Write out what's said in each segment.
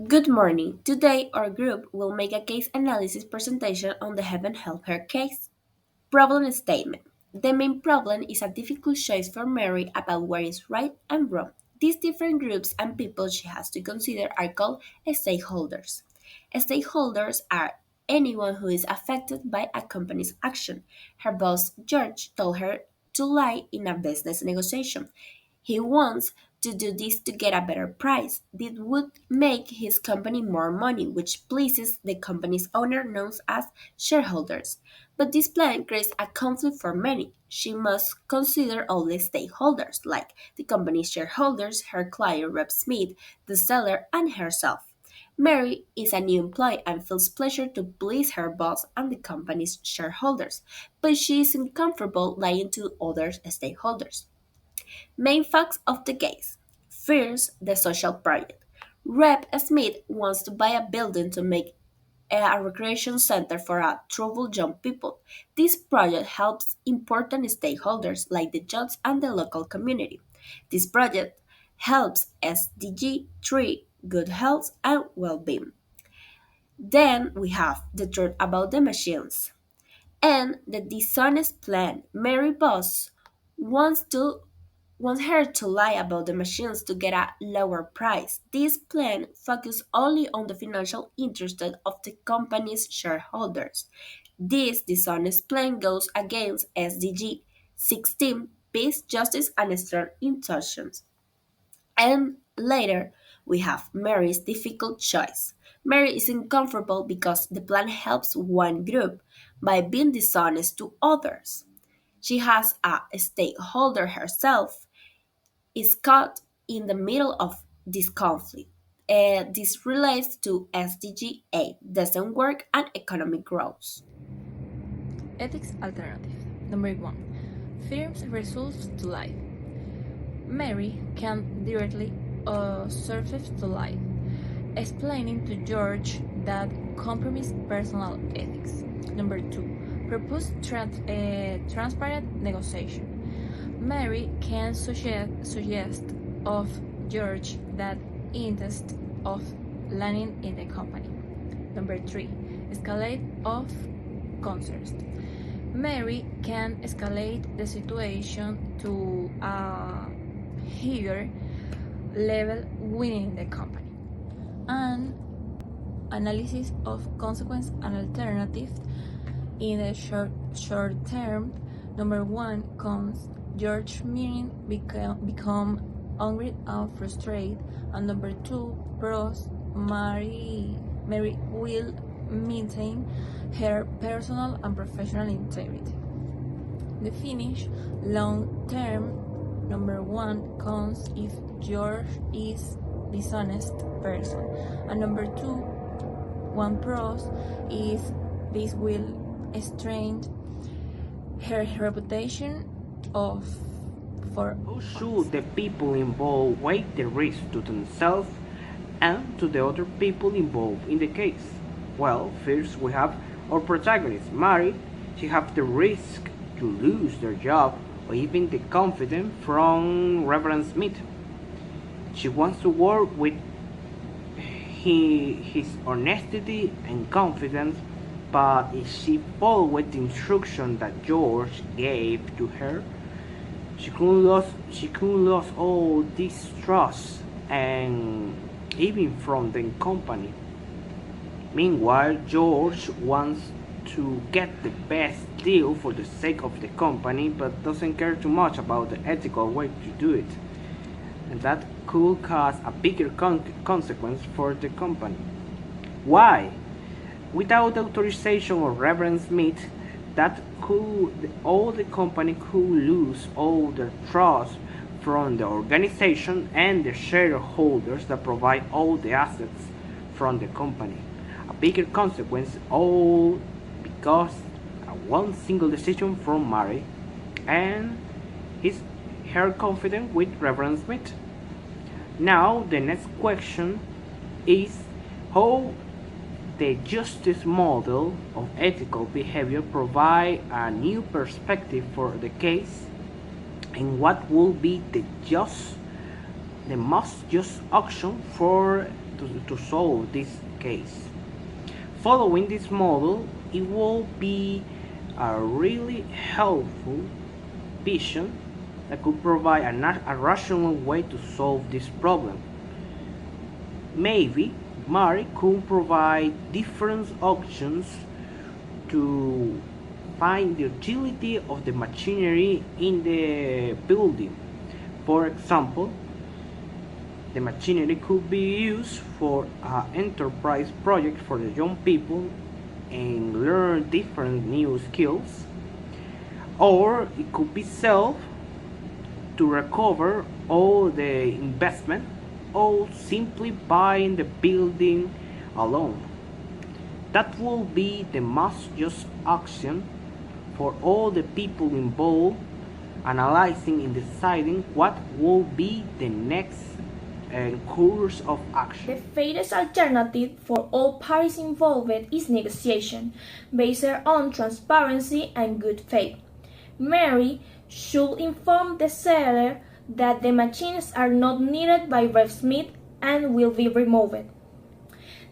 Good morning. Today, our group will make a case analysis presentation on the Heaven Help Her case. Problem statement. The main problem is a difficult choice for Mary about what is right and wrong. These different groups and people she has to consider are called stakeholders. Stakeholders are anyone who is affected by a company's action. Her boss, George, told her to lie in a business negotiation. He wants to do this to get a better price. This would make his company more money, which pleases the company's owner, known as shareholders. But this plan creates a conflict for many. She must consider all the stakeholders, like the company's shareholders, her client, Rep Smith, the seller, and herself. Mary is a new employee and feels pleasure to please her boss and the company's shareholders, but she is uncomfortable lying to other stakeholders. Main facts of the case. First, the social project. Rep. Smith wants to buy a building to make a recreation center for troubled young people. This project helps important stakeholders like the judge and the local community. This project helps SDG 3, good health and well-being. Then we have the truth about the machines and the dishonest plan. Mary Boss wants to wants her to lie about the machines to get a lower price. This plan focuses only on the financial interest of the company's shareholders. This dishonest plan goes against SDG 16, peace, justice, and strong intentions. And later, we have Mary's difficult choice. Mary is uncomfortable because the plan helps one group by being dishonest to others. She has a stakeholder herself, is caught in the middle of this conflict. This relates to SDG 8, doesn't work and economic growth. Ethics alternative. Number 1. Firms results to life. Mary can directly surface to life, explaining to George that compromise personal ethics. Number 2. Propose transparent negotiation. Mary can suggest of George that interest of landing in the company. Number 3. Escalate of concerns. Mary can escalate the situation to a higher level within the company. And analysis of consequence and alternatives in the short term. Number 1 comes George Meaning become hungry and frustrated, and number 2 pros Mary will maintain her personal and professional integrity. The finish long term. Number 1 comes if George is dishonest person, and number 2 one pros is this will strain her reputation of for. How should the people involved weigh the risk to themselves and to the other people involved in the case? Well, first we have our protagonist, Mary. She has the risk to lose their job or even the confidence from Reverend Smith. She wants to work with his honesty and confidence, but if she follows the instruction that George gave to her, she could lose all this trust and even from the company. Meanwhile, George wants to get the best deal for the sake of the company, but doesn't care too much about the ethical way to do it, and that could cause a bigger consequence for the company. Why? Without authorization of Reverend Smith, that could all the company could lose all their trust from the organization and the shareholders that provide all the assets from the company. A bigger consequence, all because one single decision from Mary and his her confidence with Reverend Smith. Now the next question is how the justice model of ethical behavior provide a new perspective for the case, and what will be the most just action for to solve this case. Following this model, it will be a really helpful vision that could provide a rational way to solve this problem. Maybe Mari could provide different options to find the utility of the machinery in the building. For example, the machinery could be used for an enterprise project for the young people and learn different new skills, or it could be sold to recover all the investment, or simply buying the building alone. That will be the most just action for all the people involved, analyzing and deciding what will be the next course of The action. fairest alternative for all parties involved is negotiation, based on transparency and good faith. Mary should inform the seller that the machines are not needed by Rev Smith and will be removed.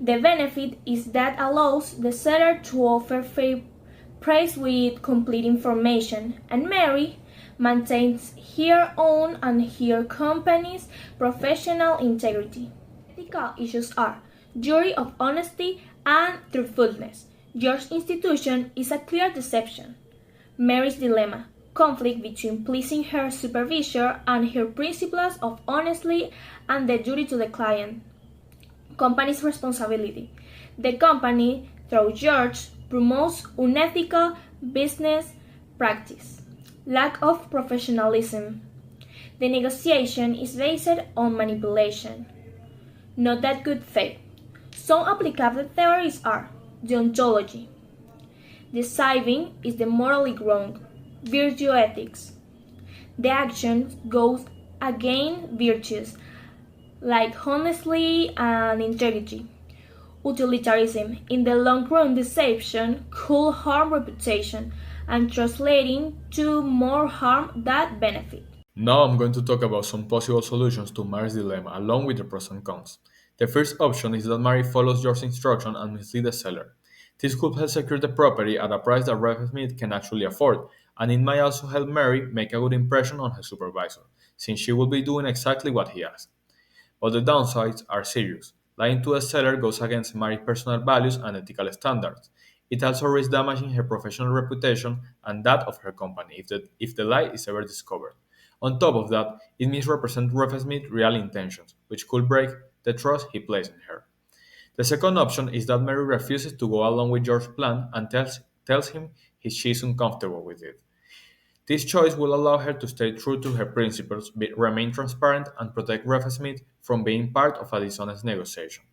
The benefit is that allows the seller to offer fair price with complete information, and Mary maintains her own and her company's professional integrity. Ethical issues are jury of honesty and truthfulness. Your institution is a clear deception. Mary's dilemma conflict between pleasing her supervisor and her principles of honesty and the duty to the client. Company's responsibility. The company, through George, promotes unethical business practice. Lack of professionalism. The negotiation is based on manipulation, not that good faith. Some applicable theories are deontology. Deceiving is the morally wrong. Virtue ethics. The action goes against virtues like honesty and integrity. Utilitarianism. In the long run, deception could harm reputation and translating to more harm than benefit. Now I'm going to talk about some possible solutions to Mary's dilemma, along with the pros and cons. The first option is that Mary follows George's instruction and misleads the seller. This could help secure the property at a price that Rev Smith can actually afford, and it might also help Mary make a good impression on her supervisor, since she will be doing exactly what he asked. But the downsides are serious. Lying to a seller goes against Mary's personal values and ethical standards. It also risks damaging her professional reputation and that of her company if the lie is ever discovered. On top of that, it misrepresents Rev Smith's real intentions, which could break the trust he placed in her. The second option is that Mary refuses to go along with George's plan and tells him she is uncomfortable with it. This choice will allow her to stay true to her principles, remain transparent, and protect Rev Smith from being part of a dishonest negotiation.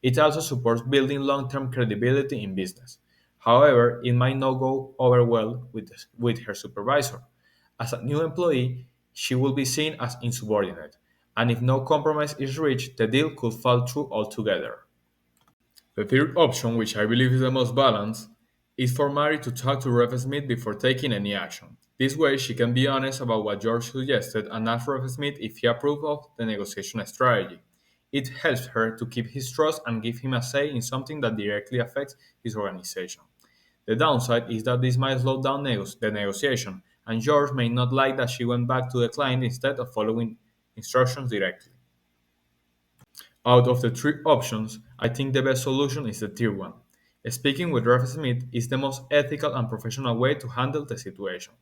It also supports building long term credibility in business. However, it might not go over well with her supervisor. As a new employee, she will be seen as insubordinate, and if no compromise is reached, the deal could fall through altogether. The third option, which I believe is the most balanced, is for Mary to talk to Rev Smith before taking any action. This way, she can be honest about what George suggested and ask Rev Smith if he approves of the negotiation strategy. It helps her to keep his trust and give him a say in something that directly affects his organization. The downside is that this might slow down the negotiation, and George may not like that she went back to the client instead of following instructions directly. Out of the three options, I think the best solution is the third one. Speaking with Rev Smith is the most ethical and professional way to handle the situation.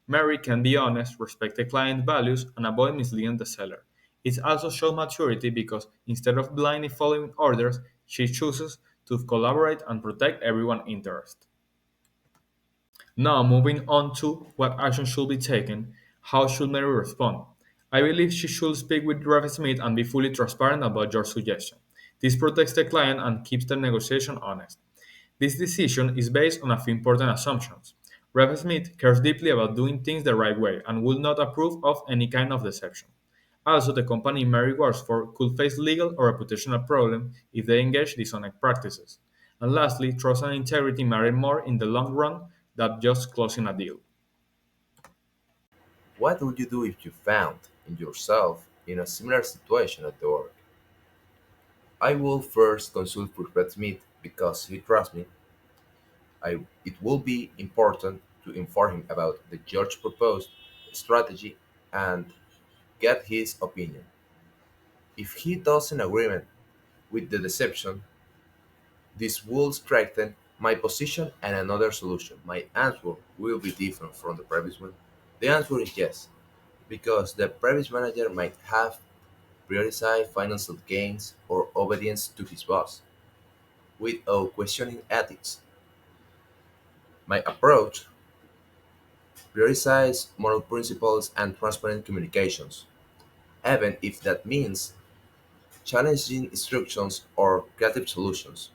Mary can be honest, respect the client's values, and avoid misleading the seller. It also shows maturity because instead of blindly following orders, she chooses to collaborate and protect everyone's interest. Now, moving on to what action should be taken, how should Mary respond? I believe she should speak with Rev Smith and be fully transparent about your suggestion. This protects the client and keeps the negotiation honest. This decision is based on a few important assumptions. Rev Smith cares deeply about doing things the right way and will not approve of any kind of deception. Also, the company Mary works for could face legal or reputational problems if they engage dishonest practices. And lastly, trust and integrity matter more in the long run than just closing a deal. What would you do if you found yourself in a similar situation at work? I will first consult Prophet Smith because he trusts me. It will be important to inform him about the George proposed strategy and get his opinion. If he doesn't agree with the deception, this will strengthen my position and another solution. My answer will be different from the previous one. The answer is yes, because the previous manager might have prioritized financial gains or obedience to his boss without questioning ethics. My approach prioritizes moral principles and transparent communications, even if that means challenging instructions or creative solutions.